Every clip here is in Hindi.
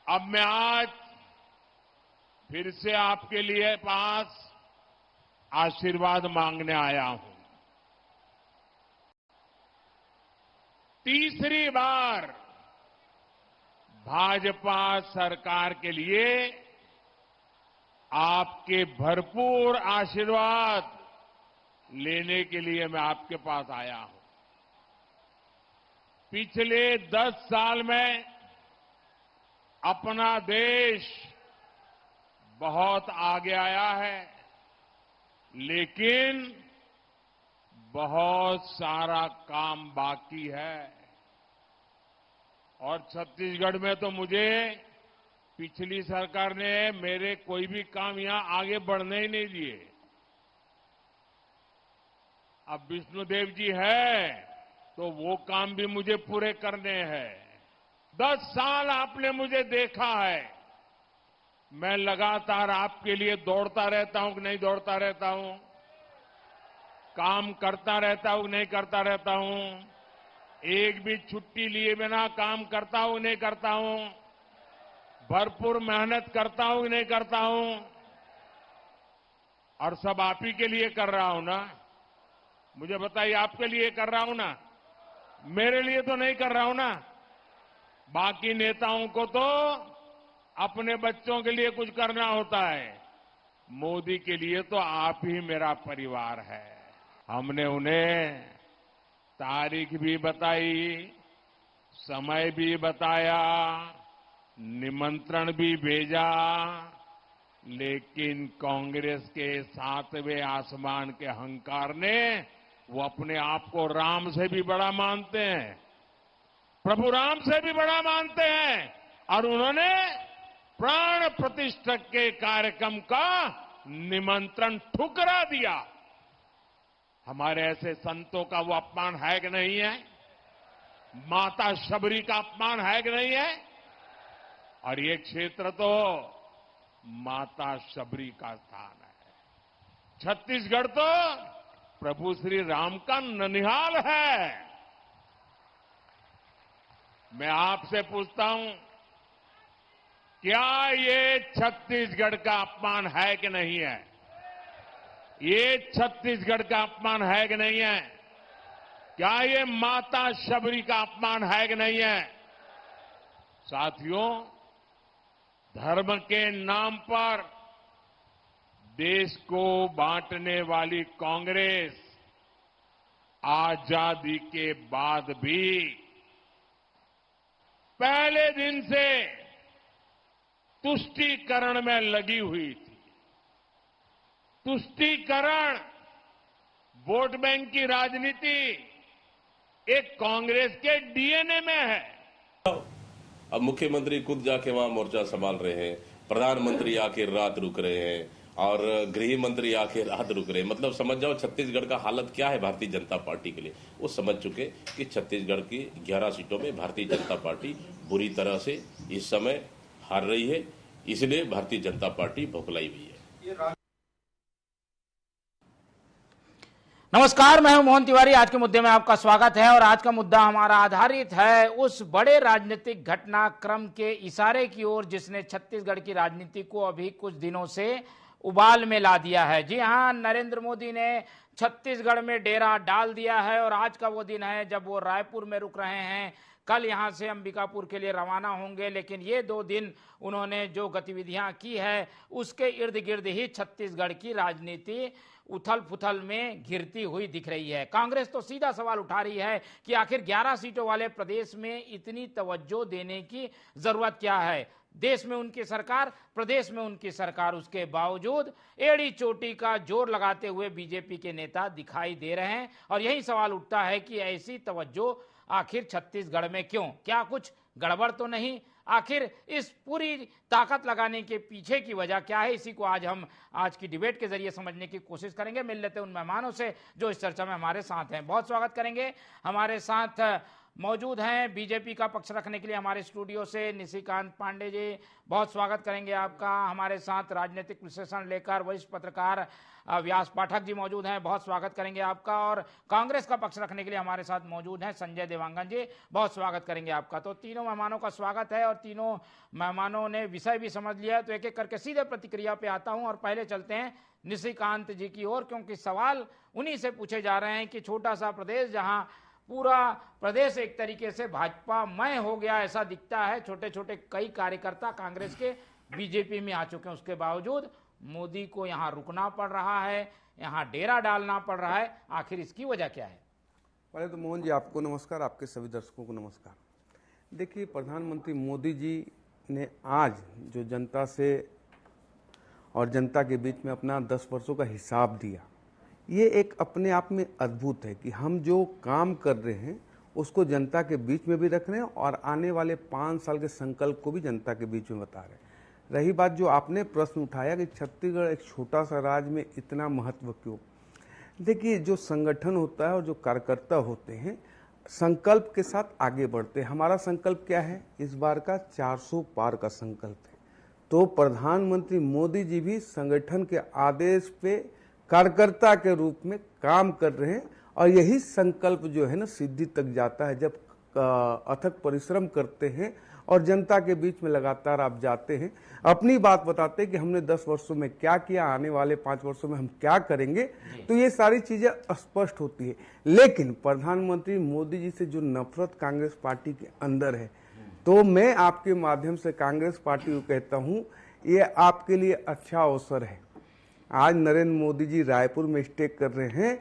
अब मैं आज फिर से आपके लिए पास आशीर्वाद मांगने आया हूं। तीसरी बार भाजपा सरकार के लिए आपके भरपूर आशीर्वाद लेने के लिए मैं आपके पास आया हूं। पिछले 10 साल में अपना देश बहुत आगे आया है, लेकिन बहुत सारा काम बाकी है। और छत्तीसगढ़ में तो मुझे पिछली सरकार ने मेरे कोई भी काम यहां आगे बढ़ने ही नहीं दिए। अब विष्णुदेव जी है तो वो काम भी मुझे पूरे करने हैं। 10 साल आपने मुझे देखा है, मैं लगातार आपके लिए दौड़ता रहता हूं कि नहीं दौड़ता रहता हूं, काम करता रहता हूं कि नहीं करता रहता हूं, एक भी छुट्टी लिए बिना काम करता हूं नहीं करता हूं, भरपूर मेहनत करता हूं कि नहीं करता हूं, और सब आप ही के लिए कर रहा हूं ना। मुझे बताइए, आपके लिए कर रहा हूं ना, मेरे लिए तो नहीं कर रहा हूं ना। बाकी नेताओं को तो अपने बच्चों के लिए कुछ करना होता है, मोदी के लिए तो आप ही मेरा परिवार है। हमने उन्हें तारीख भी बताई, समय भी बताया, निमंत्रण भी भेजा, लेकिन कांग्रेस के 7वें आसमान के अहंकार ने वो अपने आप को राम से भी बड़ा मानते हैं, प्रभु राम से भी बड़ा मानते हैं, और उन्होंने प्राण प्रतिष्ठा के कार्यक्रम का निमंत्रण ठुकरा दिया। हमारे ऐसे संतों का वो अपमान है कि नहीं है? माता शबरी का अपमान है कि नहीं है? और ये क्षेत्र तो माता शबरी का स्थान है। छत्तीसगढ़ तो प्रभु श्री राम का ननिहाल है। मैं आपसे पूछता हूं, क्या ये छत्तीसगढ़ का अपमान है कि नहीं है? ये छत्तीसगढ़ का अपमान है कि नहीं है? क्या ये माता शबरी का अपमान है कि नहीं है? साथियों, धर्म के नाम पर देश को बांटने वाली कांग्रेस आजादी के बाद भी पहले दिन से तुष्टीकरण में लगी हुई थी। तुष्टीकरण, वोट बैंक की राजनीति एक कांग्रेस के डीएनए में है। अब मुख्यमंत्री खुद जाके वहां मोर्चा संभाल रहे हैं, प्रधानमंत्री आके रात रुक रहे हैं, और गृह मंत्री आके रात रुक रहे हैं। मतलब समझ जाओ छत्तीसगढ़ का हालत क्या है भारतीय जनता पार्टी के लिए। वो समझ चुके कि छत्तीसगढ़ की 11 सीटों में भारतीय जनता पार्टी बुरी तरह से इस समय हार रही है, इसलिए भारतीय जनता पार्टी बौखलाई हुई है। नमस्कार, मैं हूं मोहन तिवारी। आज के मुद्दे में आपका स्वागत है और आज का मुद्दा हमारा आधारित है उस बड़े राजनीतिक घटनाक्रम के इशारे की ओर जिसने छत्तीसगढ़ की राजनीति को अभी कुछ दिनों से उबाल में ला दिया है। जी हां, नरेंद्र मोदी ने छत्तीसगढ़ में डेरा डाल दिया है और आज का वो दिन है जब वो रायपुर में रुक रहे हैं। कल यहां से अंबिकापुर के लिए रवाना होंगे, लेकिन ये 2 दिन उन्होंने जो गतिविधियां की है उसके इर्द गिर्द ही छत्तीसगढ़ की राजनीति उथल पुथल में घिरती हुई दिख रही है। कांग्रेस तो सीधा सवाल उठा रही है कि आखिर 11 सीटों वाले प्रदेश में इतनी तवज्जो देने की जरूरत क्या है। देश में उनकी सरकार, प्रदेश में उनकी सरकार, उसके बावजूद एड़ी चोटी का जोर लगाते हुए बीजेपी के नेता दिखाई दे रहे हैं। और यही सवाल उठता है कि ऐसी तवज्जो आखिर छत्तीसगढ़ में क्यों? क्या कुछ गड़बड़ तो नहीं? आखिर इस पूरी ताकत लगाने के पीछे की वजह क्या है? इसी को हम आज की डिबेट के जरिए समझने की कोशिश करेंगे। मिल लेते हैं उन मेहमानों से जो इस चर्चा में हमारे साथ हैं। बहुत स्वागत करेंगे हमारे साथ मौजूद हैं बीजेपी का पक्ष रखने के लिए हमारे स्टूडियो से निशिकांत पांडे जी, बहुत स्वागत करेंगे आपका। हमारे साथ राजनीतिक विश्लेषण लेकर वरिष्ठ पत्रकार व्यास पाठक जी मौजूद हैं, बहुत स्वागत करेंगे आपका। और कांग्रेस का पक्ष रखने के लिए हमारे साथ मौजूद हैं संजय देवांगन जी, बहुत स्वागत करेंगे आपका। तो तीनों मेहमानों का स्वागत है और तीनों मेहमानों ने विषय भी समझ लिया, तो एक एक करके सीधे प्रतिक्रिया पे आता हूं। और पहले चलते हैं निशिकांत जी की ओर, क्योंकि सवाल उन्हीं से पूछे जा रहे हैं कि छोटा सा प्रदेश जहां पूरा प्रदेश एक तरीके से भाजपा मय हो गया ऐसा दिखता है, छोटे छोटे कई कार्यकर्ता कांग्रेस के बीजेपी में आ चुके हैं, उसके बावजूद मोदी को यहां रुकना पड़ रहा है, यहां डेरा डालना पड़ रहा है। आखिर इसकी वजह क्या है? पहले तो मोहन जी आपको नमस्कार, आपके सभी दर्शकों को नमस्कार। देखिए, प्रधानमंत्री मोदी जी ने आज जो जनता से और जनता के बीच में अपना 10 वर्षों का हिसाब दिया, ये एक अपने आप में अद्भुत है कि हम जो काम कर रहे हैं उसको जनता के बीच में भी रख रहे हैं और आने वाले 5 साल के संकल्प को भी जनता के बीच में बता रहे हैं। रही बात जो आपने प्रश्न उठाया कि छत्तीसगढ़ एक छोटा सा राज्य में इतना महत्व क्यों, देखिए जो संगठन होता है और जो कार्यकर्ता होते हैं संकल्प के साथ आगे बढ़ते हैं। हमारा संकल्प क्या है? इस बार का 400 पार का संकल्प है। तो प्रधानमंत्री मोदी जी भी संगठन के आदेश पे कार्यकर्ता के रूप में काम कर रहे हैं और यही संकल्प जो है ना सिद्धि तक जाता है जब अथक परिश्रम करते हैं और जनता के बीच में लगातार आप जाते हैं, अपनी बात बताते हैं कि हमने 10 वर्षों में क्या किया, आने वाले 5 वर्षों में हम क्या करेंगे, तो ये सारी चीजें स्पष्ट होती है। लेकिन प्रधानमंत्री मोदी जी से जो नफरत कांग्रेस पार्टी के अंदर है, तो मैं आपके माध्यम से कांग्रेस पार्टी को कहता हूं, ये आपके लिए अच्छा अवसर है। आज नरेंद्र मोदी जी रायपुर में स्टे कर रहे हैं,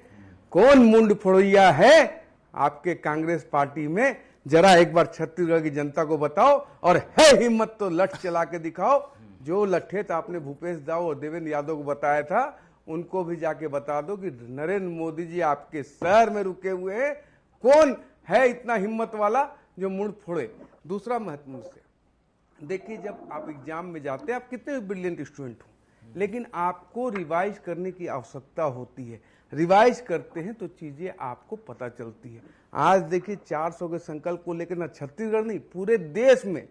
कौन मुंड फोड़िया है आपके कांग्रेस पार्टी में? जरा एक बार छत्तीसगढ़ की जनता को बताओ, और है हिम्मत तो लठ चला के दिखाओ। जो लठेत आपने भूपेश दाऊ और देवेंद्र यादव को बताया था, उनको भी जाके बता दो कि नरेंद्र मोदी जी आपके शहर में रुके हुए हैं। कौन है इतना हिम्मत वाला जो मुंड फोड़े? दूसरा महत्वपूर्ण से देखिए, जब आप एग्जाम में जाते हैं, आप कितने ब्रिलियंट स्टूडेंट हो, लेकिन आपको रिवाइज करने की आवश्यकता होती है। रिवाइज करते हैं तो चीजें आपको पता चलती है। आज देखिए 400 के संकल्प को लेकर ना छत्तीसगढ़ नहीं, पूरे देश में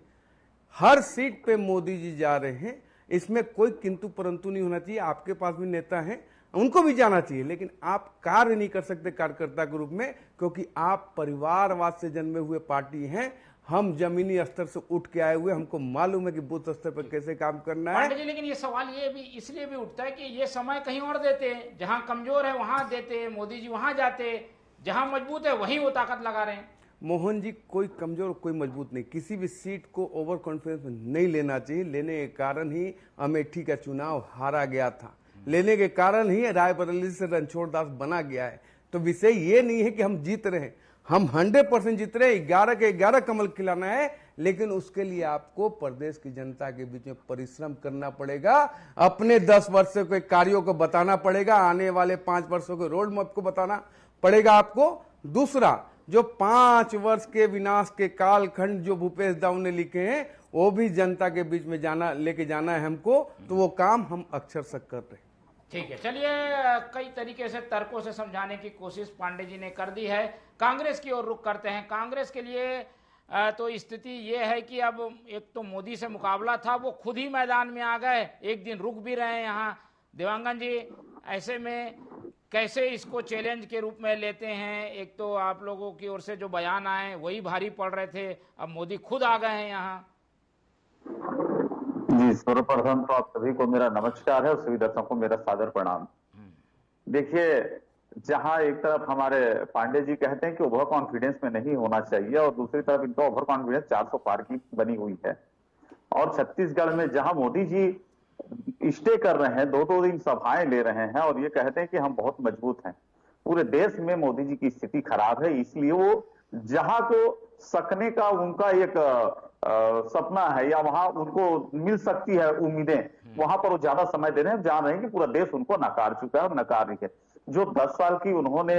हर सीट पे मोदी जी जा रहे हैं। इसमें कोई किंतु परंतु नहीं होना चाहिए। आपके पास भी नेता हैं, उनको भी जाना चाहिए, लेकिन आप कार्य नहीं कर सकते कार्यकर्ता के रूप में, क्योंकि आप परिवारवाद से जन्मे हुए पार्टी हैं। हम जमीनी स्तर से उठ के आए हुए, हमको मालूम है कि बूथ स्तर पर कैसे काम करना है। पांडे जी, लेकिन ये सवाल ये भी इसलिए भी उठता है कि ये समय कहीं और देते हैं, जहां कमजोर है वहां देते हैं, मोदी जी वहां जाते, जहां मजबूत है वहीं वो ताकत लगा रहे हैं। मोहन जी, कोई कमजोर कोई मजबूत नहीं, किसी भी सीट को ओवर कॉन्फिडेंस में नहीं लेना चाहिए। लेने के कारण ही अमेठी का चुनाव हारा गया था, लेने के कारण ही रायबरेली से रणछोड़ दास बना गया है। तो विषय ये नहीं है कि हम जीत रहे हैं, हम 100% जीत रहे हैं। 11 के 11 कमल खिलाना है, लेकिन उसके लिए आपको प्रदेश की जनता के बीच में परिश्रम करना पड़ेगा, अपने 10 वर्षों के कार्यों को बताना पड़ेगा, आने वाले 5 वर्षों के रोड मैप को बताना पड़ेगा आपको। दूसरा, जो 5 वर्ष के विनाश के कालखंड जो भूपेश दाऊ ने लिखे हैं, वो भी जनता के बीच में लेके जाना है हमको, तो वो काम हम अक्षर से कर रहे हैं। ठीक है, चलिए कई तरीके से तर्कों से समझाने की कोशिश पांडे जी ने कर दी है। कांग्रेस की ओर रुख करते हैं। कांग्रेस के लिए तो स्थिति ये है कि अब एक तो मोदी से मुकाबला था, वो खुद ही मैदान में आ गए, एक दिन रुक भी रहे हैं यहाँ। देवांगन जी, ऐसे में कैसे इसको चैलेंज के रूप में लेते हैं? एक तो आप लोगों की ओर से जो बयान आए वही भारी पड़ रहे थे, अब मोदी खुद आ गए हैं यहाँ। जी, सर्वप्रथम तो आप सभी को मेरा नमस्कार है और सभी दर्शकों को मेरा सादर प्रणाम। देखिए, जहां एक तरफ हमारे पांडे जी कहते हैं कि ओवर कॉन्फिडेंस में नहीं होना चाहिए, और दूसरी तरफ इनका ओवर कॉन्फिडेंस 400 पार की बनी हुई है। और छत्तीसगढ़ में जहां मोदी जी स्टे कर रहे हैं, 2-2 दिन सभाएं ले रहे हैं और ये कहते हैं कि हम बहुत मजबूत हैं। पूरे देश में मोदी जी की स्थिति खराब है, इसलिए वो जहां को सकने का उनका एक सपना है या वहां उनको मिल सकती है उम्मीदें, वहां पर वो ज्यादा समय दे रहे हैं। जान रहे हैं कि पूरा देश उनको नकार चुका है और नकार रही है। जो 10 साल की उन्होंने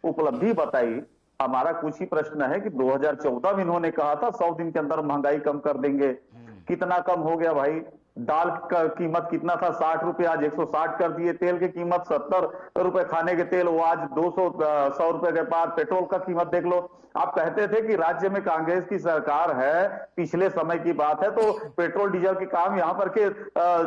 उपलब्धि बताई, हमारा कुछ ही प्रश्न है कि 2014 में इन्होंने कहा था 100 दिन के अंदर महंगाई कम कर देंगे। कितना कम हो गया भाई? दाल का कीमत कितना था, 60 रुपए, आज 160 कर दिए। तेल की कीमत 70 रुपए, खाने के तेल वो आज 100 रुपए के पार। पेट्रोल का कीमत देख लो। आप कहते थे कि राज्य में कांग्रेस की सरकार है, पिछले समय की बात है, तो पेट्रोल डीजल के काम यहाँ पर के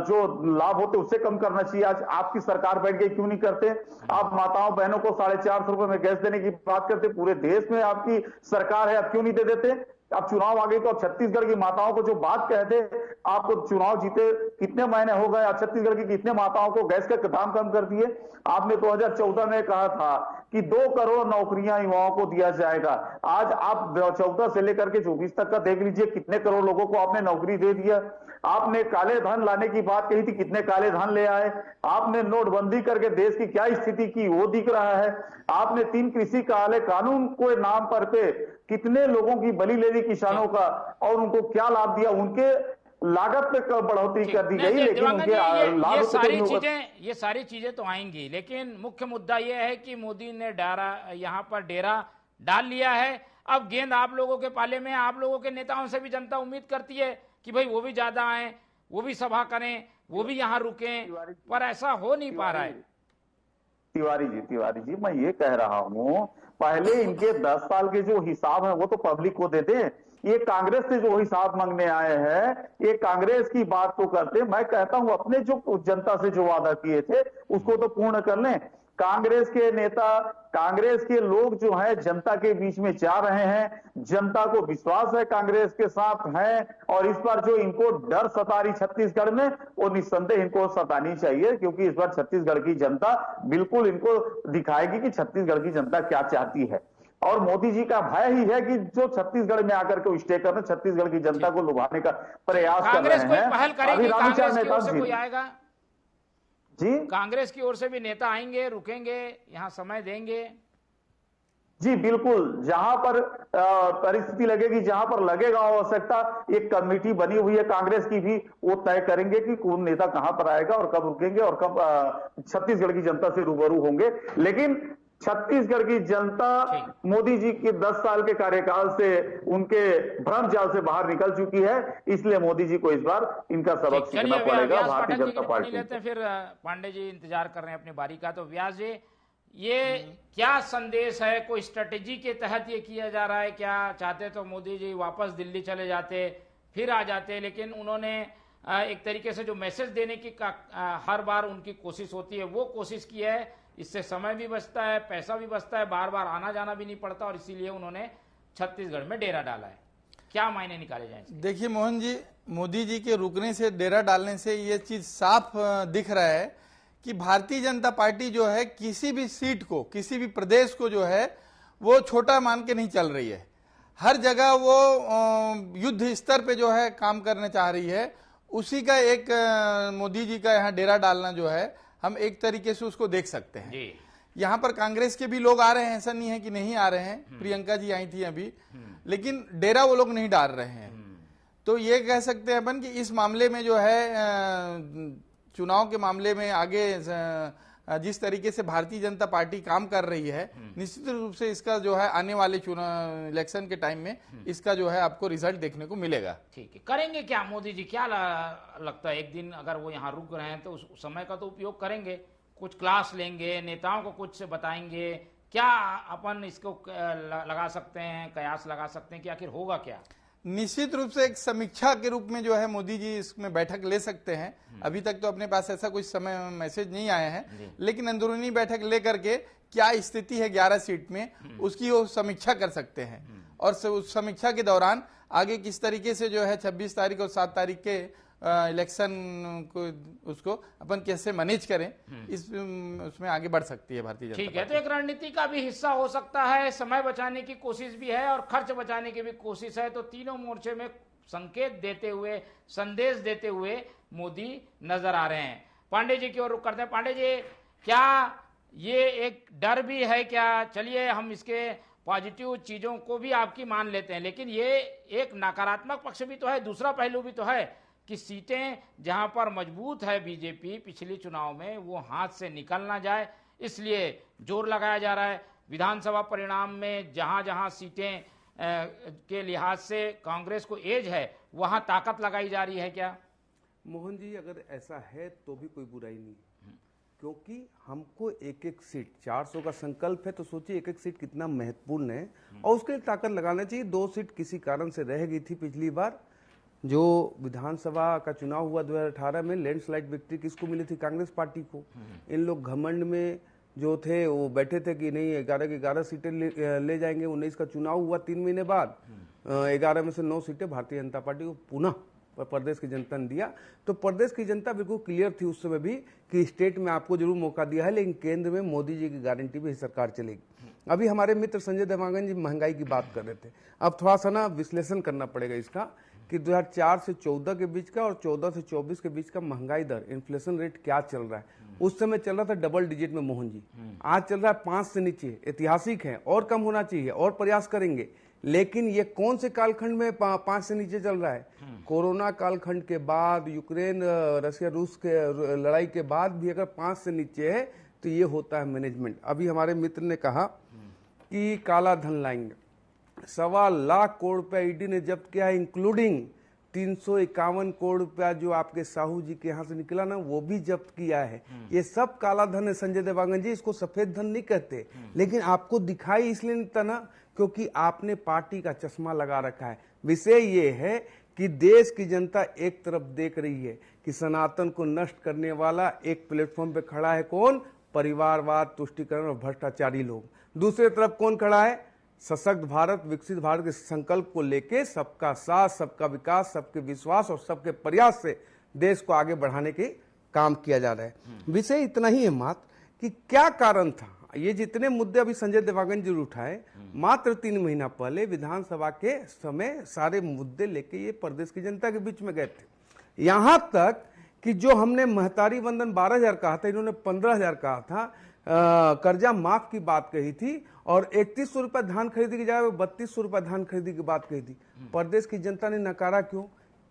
जो लाभ होते उससे कम करना चाहिए। आज आपकी सरकार बैठ गई, क्यों नहीं करते? आप माताओं बहनों को 450 रुपए में गैस देने की बात करते, पूरे देश में आपकी सरकार है, आप क्यों नहीं दे देते? अब चुनाव आ गई तो अब छत्तीसगढ़ की माताओं को जो बात कहते, आपको चुनाव जीते कितने महीने हो गए, आप छत्तीसगढ़ की कितने माताओं को गैस का दाम कम कर दिए? आपने 2014 में कहा था कि 2 करोड़ नौकरियां युवाओं को दिया जाएगा। आज आप 14 से लेकर के 24 तक का देख लीजिए, कितने करोड़ लोगों को आपने नौकरी दे दिया। आपने काले धन लाने की बात कही थी, कितने काले धन ले आए। आपने नोटबंदी करके देश की क्या स्थिति की वो दिख रहा है। आपने 3 कृषि कानून को नाम पर पे कितने लोगों की बलि ले ली किसानों का, और उनको क्या लाभ दिया, उनके लागत पे बढ़ोतरी कर दी गई, लेकिन उनके लाभ ये सारी चीजें तो आएंगी, लेकिन मुख्य मुद्दा ये है कि मोदी ने यहाँ पर डेरा डाल लिया है। अब गेंद आप लोगों के पाले में। आप लोगों के नेताओं से भी जनता उम्मीद करती है कि भाई वो भी ज्यादा आए, वो भी सभा करें, वो भी यहाँ रुकें, पर ऐसा हो नहीं पा रहा है। तिवारी जी, मैं ये कह रहा हूं, पहले इनके 10 साल के जो हिसाब है वो तो पब्लिक को दे दें। ये कांग्रेस से जो हिसाब मांगने आए हैं, ये कांग्रेस की बात तो करते। मैं कहता हूं अपने जो जनता से जो वादा किए थे उसको तो पूर्ण कर लें। कांग्रेस के नेता, कांग्रेस के लोग जो है जनता के बीच में जा रहे हैं, जनता को विश्वास है कांग्रेस के साथ है, और इस बार जो इनको डर सता रही छत्तीसगढ़ में, वो निस्संदेह इनको सतानी चाहिए, क्योंकि इस बार छत्तीसगढ़ की जनता बिल्कुल इनको दिखाएगी कि छत्तीसगढ़ की जनता क्या चाहती है। और मोदी जी का भय ही है कि जो छत्तीसगढ़ में आकर के स्टे कर रहे, छत्तीसगढ़ की जनता को लुभाने का प्रयास कर रहे हैं। पहल करेगी, कांग्रेस की ओर से कोई आएगा जी? कांग्रेस की ओर से भी नेता आएंगे, रुकेंगे, यहाँ समय देंगे? जी बिल्कुल, जहां पर परिस्थिति लगेगी, जहां पर लगेगा आवश्यकता, एक कमेटी बनी हुई है कांग्रेस की भी, वो तय करेंगे कि कौन नेता कहां पर आएगा और कब रुकेंगे और कब छत्तीसगढ़ की जनता से रूबरू होंगे। लेकिन छत्तीसगढ़ की जनता मोदी जी के 10 साल के कार्यकाल से, उनके भ्रम जाल से बाहर निकल चुकी है, इसलिए मोदी जी को इस बार इनका सबक सीखना पड़ेगा। भारतीय जनता पार्टी लेते हैं, फिर पांडे जी इंतजार कर रहे हैं अपनी बारी का। तो व्यास जी, ये क्या संदेश है? कोई स्ट्रेटेजी के तहत ये किया जा रहा है क्या? चाहते तो मोदी जी वापस दिल्ली चले जाते, फिर आ जाते, लेकिन उन्होंने एक तरीके से जो मैसेज देने की हर बार उनकी कोशिश होती है, वो कोशिश की है। इससे समय भी बचता है, पैसा भी बचता है, बार बार आना जाना भी नहीं पड़ता, और इसीलिए उन्होंने छत्तीसगढ़ में डेरा डाला है। क्या मायने निकाले जाएं? देखिए मोहन जी, मोदी जी के रुकने से, डेरा डालने से ये चीज साफ दिख रहा है कि भारतीय जनता पार्टी जो है किसी भी सीट को, किसी भी प्रदेश को जो है वो छोटा मान के नहीं चल रही है। हर जगह वो युद्ध स्तर पे जो है काम करने चाह रही है। उसी का एक मोदी जी का यहाँ डेरा डालना जो है, हम एक तरीके से उसको देख सकते हैं। यहाँ पर कांग्रेस के भी लोग आ रहे हैं, ऐसा नहीं है कि नहीं आ रहे हैं। प्रियंका जी आई थी अभी, लेकिन डेरा वो लोग नहीं डाल रहे हैं। तो ये कह सकते हैं अपन कि इस मामले में जो है, चुनाव के मामले में आगे जिस तरीके से भारतीय जनता पार्टी काम कर रही है, निश्चित रूप से इसका जो है आने वाले चुनाव इलेक्शन के टाइम में इसका जो है आपको रिजल्ट देखने को मिलेगा। ठीक है, करेंगे क्या मोदी जी? क्या लगता है, एक दिन अगर वो यहाँ रुक रहे हैं तो उस समय का तो उपयोग करेंगे, कुछ क्लास लेंगे, नेताओं को कुछ से बताएंगे, क्या अपन इसको लगा सकते हैं, कयास लगा सकते हैं कि आखिर होगा क्या? निश्चित रूप से एक समीक्षा के रूप में जो है मोदी जी इसमें बैठक ले सकते हैं। अभी तक तो अपने पास ऐसा कुछ समय मैसेज नहीं आया है, लेकिन अंदरूनी बैठक लेकर के क्या स्थिति है 11 सीट में, उसकी वो समीक्षा कर सकते हैं। और उस समीक्षा के दौरान आगे किस तरीके से जो है 26 तारीख और 7 तारीख के इलेक्शन को, उसको अपन कैसे मैनेज करें, उसमें आगे बढ़ सकती है भारतीय जनता पार्टी। ठीक है, तो एक रणनीति का भी हिस्सा हो सकता है, समय बचाने की कोशिश भी है और खर्च बचाने की भी कोशिश है। तो तीनों मोर्चे में संकेत देते हुए, संदेश देते हुए मोदी नजर आ रहे हैं। पांडे जी की ओर रुख करते हैं। पांडे जी, क्या ये एक डर भी है क्या? चलिए हम इसके पॉजिटिव चीजों को भी आपकी मान लेते हैं, लेकिन ये एक नकारात्मक पक्ष भी तो है, दूसरा पहलू भी तो है कि सीटें जहां पर मजबूत है बीजेपी पिछले चुनाव में, वो हाथ से निकल ना जाए, इसलिए जोर लगाया जा रहा है। विधानसभा परिणाम में जहां जहां सीटें के लिहाज से कांग्रेस को एज है, वहां ताकत लगाई जा रही है क्या? मोहन जी, अगर ऐसा है तो भी कोई बुराई नहीं है, क्योंकि हमको एक एक सीट, 400 का संकल्प है तो सोचिए एक एक सीट कितना महत्वपूर्ण है और उसके लिए ताकत लगाना चाहिए। 2 सीट किसी कारण से रह गई थी पिछली बार, जो विधानसभा का चुनाव हुआ 2018 में, लैंडस्लाइड विक्ट्री किसको मिली थी? कांग्रेस पार्टी को। इन लोग घमंड में जो थे वो बैठे थे कि नहीं 11 की 11 सीटें ले जाएंगे। 19 का चुनाव हुआ 3 महीने बाद, 11 में से 9 सीटें भारतीय जनता पार्टी को पुनः प्रदेश की जनता ने दिया। तो प्रदेश की जनता बिल्कुल क्लियर थी उस समय भी कि स्टेट में आपको जरूर मौका दिया है, लेकिन केंद्र में मोदी जी की गारंटी भी सरकार चलेगी। अभी हमारे मित्र संजय देवांगन जी महंगाई की बात कर रहे थे, अब थोड़ा सा ना विश्लेषण करना पड़ेगा इसका कि 2004 से 14 के बीच का और 14 से 24 के बीच का महंगाई दर, इन्फ्लेशन रेट क्या चल रहा है। उस समय चल रहा था डबल डिजिट में मोहन जी, आज चल रहा है 5 से नीचे। ऐतिहासिक है, और कम होना चाहिए, और प्रयास करेंगे, लेकिन ये कौन से कालखंड में 5 से नीचे चल रहा है? कोरोना कालखंड के बाद, यूक्रेन रशिया रूस के लड़ाई के बाद भी अगर 5 से नीचे है तो ये होता है मैनेजमेंट। अभी हमारे मित्र ने कहा कि काला धन लाएंगे, 1.25 लाख करोड़ रुपया ईडी ने जब्त किया है, इंक्लूडिंग 351 करोड़ रुपया जो आपके साहू जी के यहाँ से निकला ना, वो भी जब्त किया है। ये सब काला धन है संजय देवांगन जी, इसको सफेद धन नहीं कहते, लेकिन आपको दिखाई इसलिए नहीं देता ना क्योंकि आपने पार्टी का चश्मा लगा रखा है। विषय ये है कि देश की जनता एक तरफ देख रही है कि सनातन को नष्ट करने वाला एक प्लेटफॉर्म पे खड़ा है, कौन? परिवारवाद, तुष्टीकरण और भ्रष्टाचारी लोग। दूसरी तरफ कौन खड़ा है? सशक्त भारत, विकसित भारत के संकल्प को लेके सबका साथ, सबका विकास, सबके विश्वास और सबके प्रयास से देश को आगे बढ़ाने के काम किया जा रहा है। विषय इतना ही है मात्र कि क्या कारण था। ये जितने मुद्दे अभी संजय देवांगन जी उठाए, मात्र 3 महीना पहले विधानसभा के समय सारे मुद्दे लेके ये प्रदेश की जनता के बीच में गए थे। यहां तक कि जो हमने महतारी वंदन 12,000 कहा था, इन्होंने 15,000 कहा था, कर्जा माफ की बात कही थी और 3100 रुपए धान खरीदी की जगह 3200 रुपए धान खरीदी की बात कही थी। प्रदेश की जनता ने नकारा क्यों?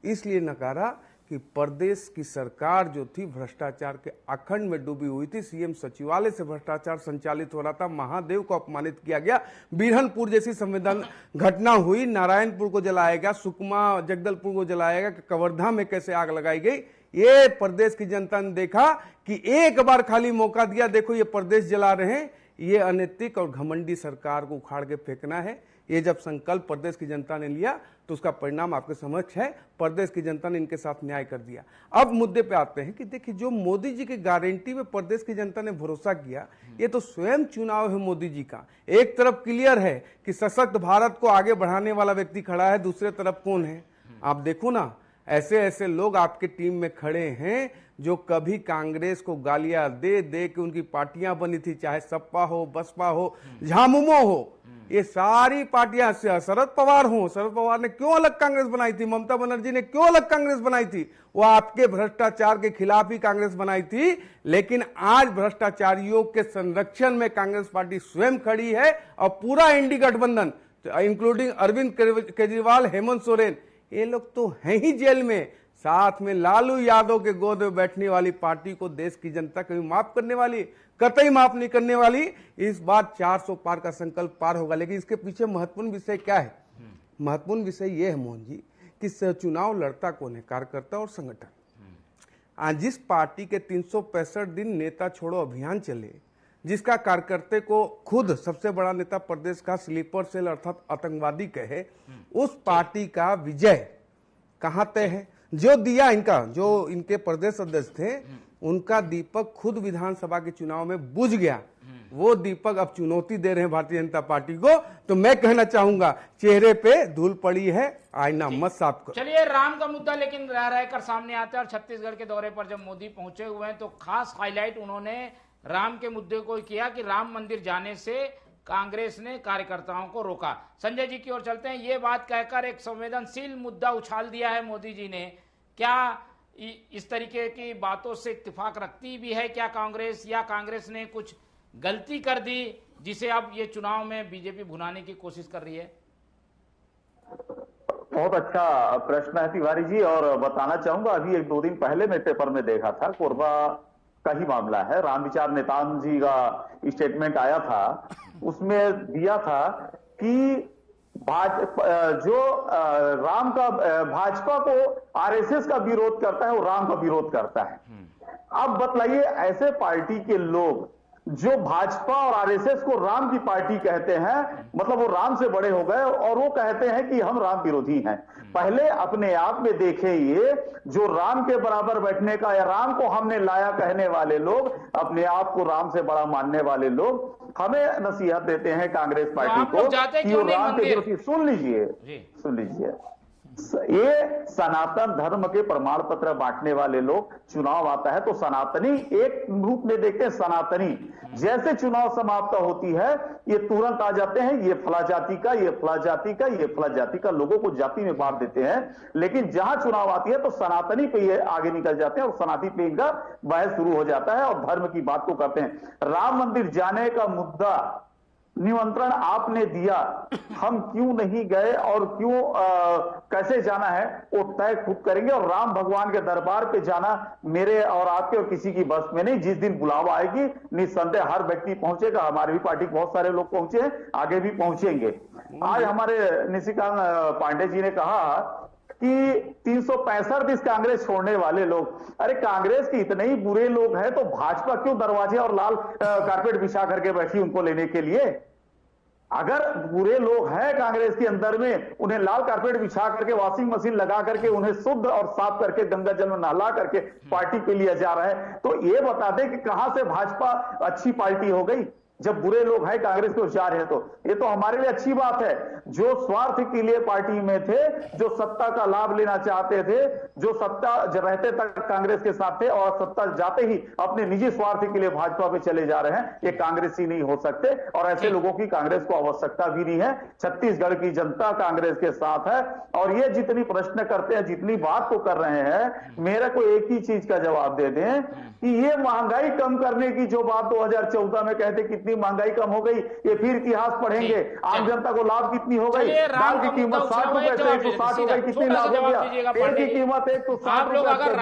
इसलिए नकारा कि प्रदेश की सरकार जो थी भ्रष्टाचार के अखंड में डूबी हुई थी। सीएम सचिवालय से भ्रष्टाचार संचालित हो रहा था, महादेव को अपमानित किया गया, बीरहनपुर जैसी संवेदन घटना हुई, नारायणपुर को जलाया गया, सुकमा जगदलपुर को जलाया गया, कवर्धा में कैसे आग लगाई गई। ये प्रदेश की जनता ने देखा कि एक बार खाली मौका दिया, देखो ये प्रदेश जला रहे हैं, ये अनैतिक और घमंडी सरकार को उखाड़ के फेंकना है। ये जब संकल्प प्रदेश की जनता ने लिया तो उसका परिणाम आपके समक्ष है, प्रदेश की जनता ने इनके साथ न्याय कर दिया। अब मुद्दे पे आते हैं कि देखिए जो मोदी जी की गारंटी पे प्रदेश की जनता ने भरोसा किया, ये तो स्वयं चुनाव है मोदी जी का। एक तरफ क्लियर है कि सशक्त भारत को आगे बढ़ाने वाला व्यक्ति खड़ा है, दूसरे तरफ कौन है? आप देखो ना, ऐसे ऐसे लोग आपके टीम में खड़े हैं जो कभी कांग्रेस को गालियां दे दे के उनकी पार्टियां बनी थी, चाहे सपा हो, बसपा हो, झामुमो हो, ये सारी पार्टियां, शरद पवार हो, शरद पवार ने क्यों अलग कांग्रेस बनाई थी, ममता बनर्जी ने क्यों अलग कांग्रेस बनाई थी? वो आपके भ्रष्टाचार के खिलाफ ही कांग्रेस बनाई थी। लेकिन आज भ्रष्टाचारियों के संरक्षण में कांग्रेस पार्टी स्वयं खड़ी है और पूरा इंडी गठबंधन इंक्लूडिंग अरविंद केजरीवाल, हेमंत सोरेन, ये लोग तो हैं ही जेल में। साथ में लालू यादव के गोद में बैठने वाली पार्टी को देश की जनता कभी माफ करने वाली, कतई माफ नहीं करने वाली। इस बार 400 पार का संकल्प पार होगा। लेकिन इसके पीछे महत्वपूर्ण विषय क्या है? महत्वपूर्ण विषय यह है मोहन जी कि चुनाव लड़ता कौन है? कार्यकर्ता और संगठन। आज जिस पार्टी के 365 दिन नेता छोड़ो अभियान चले, जिसका कार्यकर्ता को खुद सबसे बड़ा नेता प्रदेश का स्लीपर सेल अर्थात आतंकवादी कहे, उस पार्टी का विजय कहां तय है? जो दिया इनका, जो इनके प्रदेश अध्यक्ष थे, उनका दीपक खुद विधानसभा के चुनाव में बुझ गया। वो दीपक अब चुनौती दे रहे हैं भारतीय जनता पार्टी को। तो मैं कहना चाहूंगा, चेहरे पे धूल पड़ी है, आईना मत साफ करो। चलिए, राम का मुद्दा लेकिन रह रहकर सामने आता है और छत्तीसगढ़ के दौरे पर जब मोदी पहुंचे हुए हैं तो खास हाईलाइट उन्होंने राम के मुद्दे को किया कि राम मंदिर जाने से कांग्रेस ने कार्यकर्ताओं को रोका। संजय जी की ओर चलते हैं। ये बात कहकर एक संवेदनशील मुद्दा उछाल दिया है मोदी जी ने। क्या इस तरीके की बातों से इत्तेफाक रखती भी है क्या कांग्रेस, या कांग्रेस ने कुछ गलती कर दी जिसे अब ये चुनाव में बीजेपी भुनाने की कोशिश कर रही है? बहुत अच्छा प्रश्न है तिवारी जी, और बताना चाहूंगा अभी 1-2 दिन पहले मैं पेपर में देखा था, कोरबा का ही मामला है, राम विचार नेतान जी का स्टेटमेंट आया था, उसमें दिया था कि राम का भाजपा को आरएसएस का विरोध करता है, वो राम का विरोध करता है। अब बतलाइए, ऐसे पार्टी के लोग जो भाजपा और आरएसएस को राम की पार्टी कहते हैं, मतलब वो राम से बड़े हो गए और वो कहते हैं कि हम राम विरोधी हैं। पहले अपने आप में देखे, ये जो राम के बराबर बैठने का या राम को हमने लाया कहने वाले लोग, अपने आप को राम से बड़ा मानने वाले लोग हमें नसीहत देते हैं कांग्रेस पार्टी को कि वो राम के विरोधी। सुन लीजिए, ये सनातन धर्म के प्रमाण पत्र बांटने वाले लोग, चुनाव आता है तो सनातनी एक रूप में देखते हैं। सनातनी जैसे चुनाव समाप्त होती है, ये तुरंत आ जाते हैं, ये फला जाति का, ये फला जाति का, ये फला जाति का, लोगों को जाति में बांट देते हैं। लेकिन जहां चुनाव आती है तो सनातनी पे ये आगे निकल जाते हैं और सनातनी पे इनका बहस शुरू हो जाता है और धर्म की बात को करते हैं। राम मंदिर जाने का मुद्दा, निमंत्रण आपने दिया, हम क्यों नहीं गए और क्यों कैसे जाना है वो तय खुद करेंगे। और राम भगवान के दरबार पे जाना मेरे और आपके और किसी की बस में नहीं। जिस दिन बुलावा आएगी निस्संदेह हर व्यक्ति पहुंचेगा। हमारी भी पार्टी बहुत सारे लोग पहुंचे हैं, आगे भी पहुंचेंगे। आज हमारे निशिकांत पांडे जी ने कहा कि 365 दिन कांग्रेस छोड़ने वाले लोग, अरे कांग्रेस के इतने ही बुरे लोग हैं तो भाजपा क्यों दरवाजे और लाल कारपेट बिछा करके बैठी उनको लेने के लिए? अगर बुरे लोग हैं कांग्रेस के अंदर में, उन्हें लाल कारपेट बिछा करके, वॉशिंग मशीन लगा करके, उन्हें शुद्ध और साफ करके, गंगा जल में नहला करके पार्टी पे लिया जा रहा है, तो ये बता दें कि कहां से भाजपा अच्छी पार्टी हो गई जब बुरे लोग हैं कांग्रेस को जा रहे हैं। तो ये तो हमारे लिए अच्छी बात है। जो स्वार्थ के लिए पार्टी में थे, जो सत्ता का लाभ लेना चाहते थे, जो सत्ता रहते तक कांग्रेस के साथ थे और सत्ता जाते ही अपने निजी स्वार्थ के लिए भाजपा पे चले जा रहे हैं, ये कांग्रेसी नहीं हो सकते और ऐसे लोगों की कांग्रेस को आवश्यकता भी नहीं है। छत्तीसगढ़ की जनता कांग्रेस के साथ है और ये जितनी प्रश्न करते हैं, जितनी बात को कर रहे हैं, मेरे को एक ही चीज का जवाब दे दें कि ये महंगाई कम करने की जो बात 2014 में कहते कितनी महंगाई कम हो गई, ये फिर इतिहास पढ़ेंगे। आम जनता को लाभ कितनी हो गई? दाल की कीमत 60 रुपए से 160 हो गई, कितनी लाभ हो गया? तेल की कीमत 160। आप लोग अगर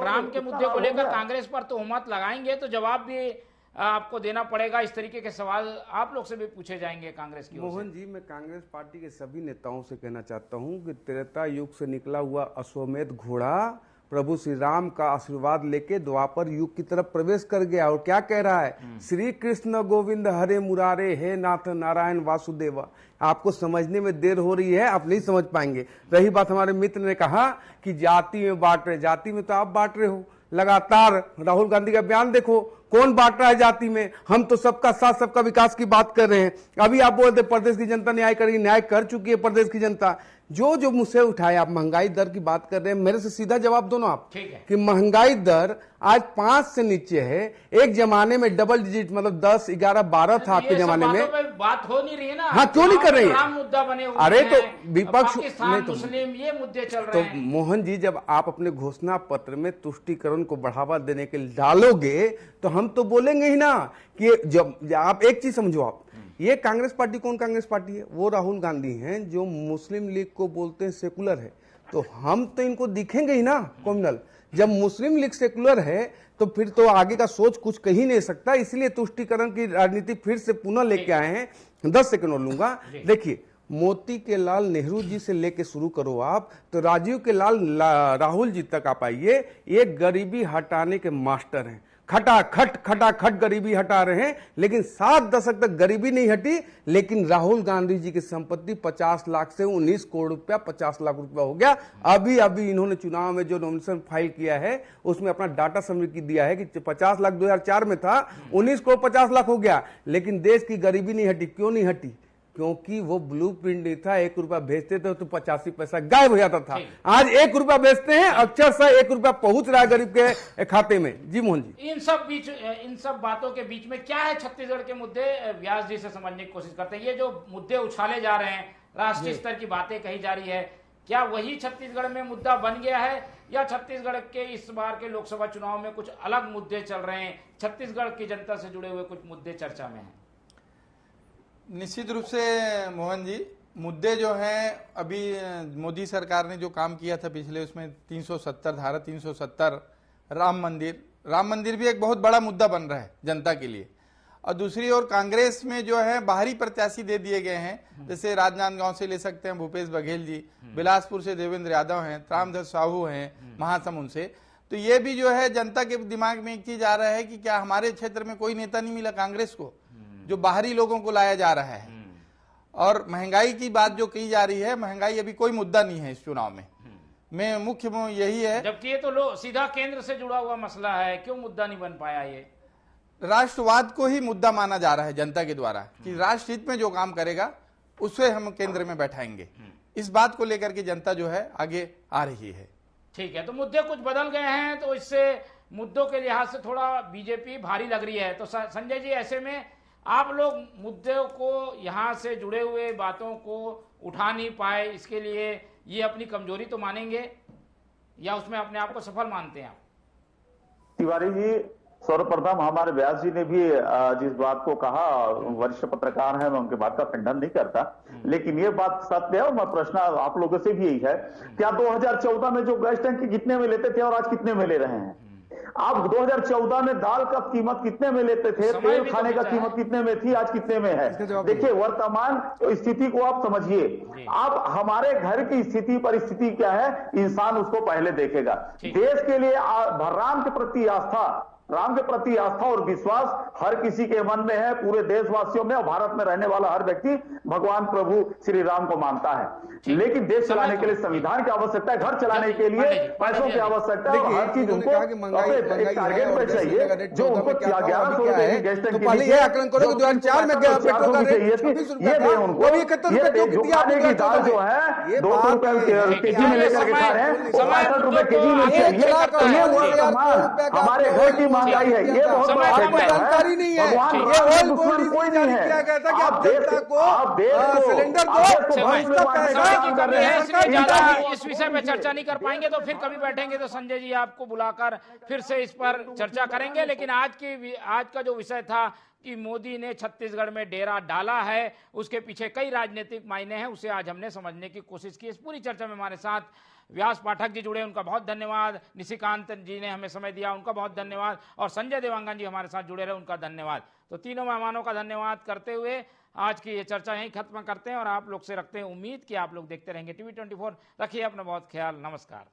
राम के मुद्दे को लेकर कांग्रेस पर तोहमत लगाएंगे तो जवाब भी आपको देना पड़ेगा। इस तरीके के सवाल आप लोग से भी पूछे जाएंगे कांग्रेस की ओर से। मोहन जी, मैं कांग्रेस पार्टी के सभी नेताओं से कहना चाहता हूं कि त्रेता युग से निकला हुआ अश्वमेध घोड़ा प्रभु श्री राम का आशीर्वाद लेके द्वापर युग की तरफ प्रवेश कर गया और क्या कह रहा है? श्री कृष्ण गोविंद हरे मुरारे, हे नाथ नारायण वासुदेव। आपको समझने में देर हो रही है, आप नहीं समझ पाएंगे। रही बात, हमारे मित्र ने कहा कि जाति में बांट रहे, जाति में तो आप बांट रहे हो लगातार। राहुल गांधी का बयान देखो, कौन बांट रहा है जाति में? हम तो सबका साथ सबका विकास की बात कर रहे हैं। अभी आप बोलते प्रदेश की जनता न्याय करेगी, न्याय कर चुकी है प्रदेश की जनता। जो मुझसे उठाए, आप महंगाई दर की बात कर रहे हैं, मेरे से सीधा जवाब दो ना आप कि महंगाई दर आज 5 से नीचे है। एक जमाने में डबल डिजिट, मतलब 10, 11, 12 था आपके जमाने में। बात हो नहीं रही है ना। हाँ, क्यों नहीं कर रही है? मुद्दा बने हुए अरे तो विपक्ष पाकिस्तान, मुस्लिम, ये मुद्दे चल रहे हैं। तो मोहन जी, जब आप अपने घोषणा पत्र में तुष्टीकरण को बढ़ावा देने के लिए डालोगे तो हम तो बोलेंगे ही ना कि जब आप एक चीज समझो, आप ये कांग्रेस पार्टी कौन कांग्रेस पार्टी है? वो राहुल गांधी हैं जो मुस्लिम लीग को बोलते हैं सेकुलर है। तो हम तो इनको दिखेंगे ही ना कम्युनल। जब मुस्लिम लीग सेकुलर है तो फिर तो आगे का सोच कुछ कह ही नहीं सकता। इसलिए तुष्टीकरण की राजनीति फिर से पुनः लेके आए हैं। 10 सेकंड और लूंगा। देखिए, मोती के लाल नेहरू जी से लेके शुरू करो आप, तो राजीव के लाल राहुल जी तक आप आइए। ये गरीबी हटाने के मास्टर हैं। खटाखट गरीबी हटा रहे हैं, लेकिन 7 दशक तक गरीबी नहीं हटी। लेकिन राहुल गांधी जी की संपत्ति 50 लाख से 19 करोड़ रुपया, 50 लाख रुपया हो गया। अभी इन्होंने चुनाव में जो नॉमिनेशन फाइल किया है उसमें अपना डाटा सबमिट दिया है कि 50 लाख 2004 में था, 19 करोड़ 50 लाख हो गया। लेकिन देश की गरीबी नहीं हटी। क्यों नहीं हटी? क्योंकि वो ब्लूप्रिंट नहीं था। 1 रुपया भेजते थे तो 85 पैसा गायब हो जाता था। आज 1 रुपया भेजते हैं, अक्षरशः 1 रुपया पहुंच रहा है गरीब के खाते में। जी मोहन जी, इन सब बातों के बीच में क्या है छत्तीसगढ़ के मुद्दे? व्यास जी से समझने की कोशिश करते हैं। ये जो मुद्दे उछाले जा रहे हैं, राष्ट्रीय स्तर की बातें कही जा रही है, क्या वही छत्तीसगढ़ में मुद्दा बन गया है या छत्तीसगढ़ के इस बार के लोकसभा चुनाव में कुछ अलग मुद्दे चल रहे हैं? छत्तीसगढ़ की जनता से जुड़े हुए कुछ मुद्दे चर्चा में हैं। निश्चित रूप से मोहन जी, मुद्दे जो हैं, अभी मोदी सरकार ने जो काम किया था पिछले, उसमें 370 धारा 370, राम मंदिर भी एक बहुत बड़ा मुद्दा बन रहा है जनता के लिए। और दूसरी ओर कांग्रेस में जो है बाहरी प्रत्याशी दे दिए गए हैं, जैसे राजनांदगांव से ले सकते हैं भूपेश बघेल जी, बिलासपुर से देवेंद्र यादव हैं, रामधस साहू हैं महासमुंद से। तो ये भी जो है जनता के दिमाग में एक चीज आ रहा है कि क्या हमारे क्षेत्र में कोई नेता नहीं मिला कांग्रेस को, जो बाहरी लोगों को लाया जा रहा है। और महंगाई की बात जो की जा रही है, महंगाई अभी कोई मुद्दा नहीं है इस चुनाव में मुख्य यही है। जबकि ये तो सीधा केंद्र से जुड़ा हुआ मसला है, क्यों मुद्दा नहीं बन पाया? ये राष्ट्रवाद को ही मुद्दा माना जा रहा है जनता के द्वारा कि राष्ट्र हित में जो काम करेगा उसे हम केंद्र में बैठाएंगे। इस बात को लेकर के जनता जो है आगे आ रही है। ठीक है, तो मुद्दे कुछ बदल गए हैं, तो इससे मुद्दों के लिहाज से थोड़ा बीजेपी भारी लग रही है। तो संजय जी, ऐसे में आप लोग मुद्दों को, यहां से जुड़े हुए बातों को उठा नहीं पाए, इसके लिए ये अपनी कमजोरी तो मानेंगे या उसमें अपने आप को सफल मानते हैं आप? तिवारी जी, सर्वप्रथम हमारे व्यास जी ने भी जिस बात को कहा, वरिष्ठ पत्रकार हैं, मैं उनके बात का खंडन नहीं करता, लेकिन ये बात सत्य है। और मैं प्रश्न आप लोगों से भी यही है, क्या 2014 में जो गैस टैंक कितने में लेते थे और आज कितने में ले रहे हैं? आप 2014 में दाल का कीमत कितने में लेते थे, तेल खाने का कीमत कितने में थी, आज कितने में है? देखिए, वर्तमान स्थिति को आप समझिए। आप हमारे घर की स्थिति परिस्थिति क्या है, इंसान उसको पहले देखेगा। देश के लिए राम के प्रति आस्था और विश्वास हर किसी के मन में है, पूरे देशवासियों में, और भारत में रहने वाला हर व्यक्ति भगवान प्रभु श्री राम को मानता है। लेकिन देश चलाने के लिए संविधान की आवश्यकता है, घर चलाने के लिए पैसों की आवश्यकता है, हर चीज उनको एक टारगेट पे चाहिए जो उनको 1100 रुपए की गैस टैंक पहले ये आकलन करो कि 2004 में पेट्रोल का रेट ये दे उनको, ये दाल जो है 200 रुपए केजी में लेकर के खा रहे हैं, 65 रुपए केजी में चाहिए। ये वर्तमान हमारे घर की महंगाई है, ये बहुत बड़ा जानकारी नहीं है। ये ऑयल बोर्ड कोई नहीं है, किया गया था कि आप जनता को सिलेंडर दो। इस विषय पे चर्चा नहीं कर पाएंगे, तो फिर कभी बैठेंगे तो संजय जी आपको बुलाकर फिर से इस पर चर्चा करेंगे। लेकिन आज का जो विषय था कि मोदी ने छत्तीसगढ़ में डेरा डाला है, उसके पीछे कई राजनीतिक मायने हैं, उसे आज हमने समझने की कोशिश की। इस पूरी चर्चा में हमारे साथ व्यास पाठक जी जुड़े, उनका बहुत धन्यवाद। निशिकांत जी ने हमें समय दिया, उनका बहुत धन्यवाद। और संजय देवांगन जी हमारे साथ जुड़े रहे, उनका धन्यवाद। तो तीनों मेहमानों का धन्यवाद करते हुए आज की ये चर्चा यहीं खत्म करते हैं और आप लोग से रखते हैं उम्मीद कि आप लोग देखते रहेंगे TV24। रखिए अपना बहुत ख्याल। नमस्कार।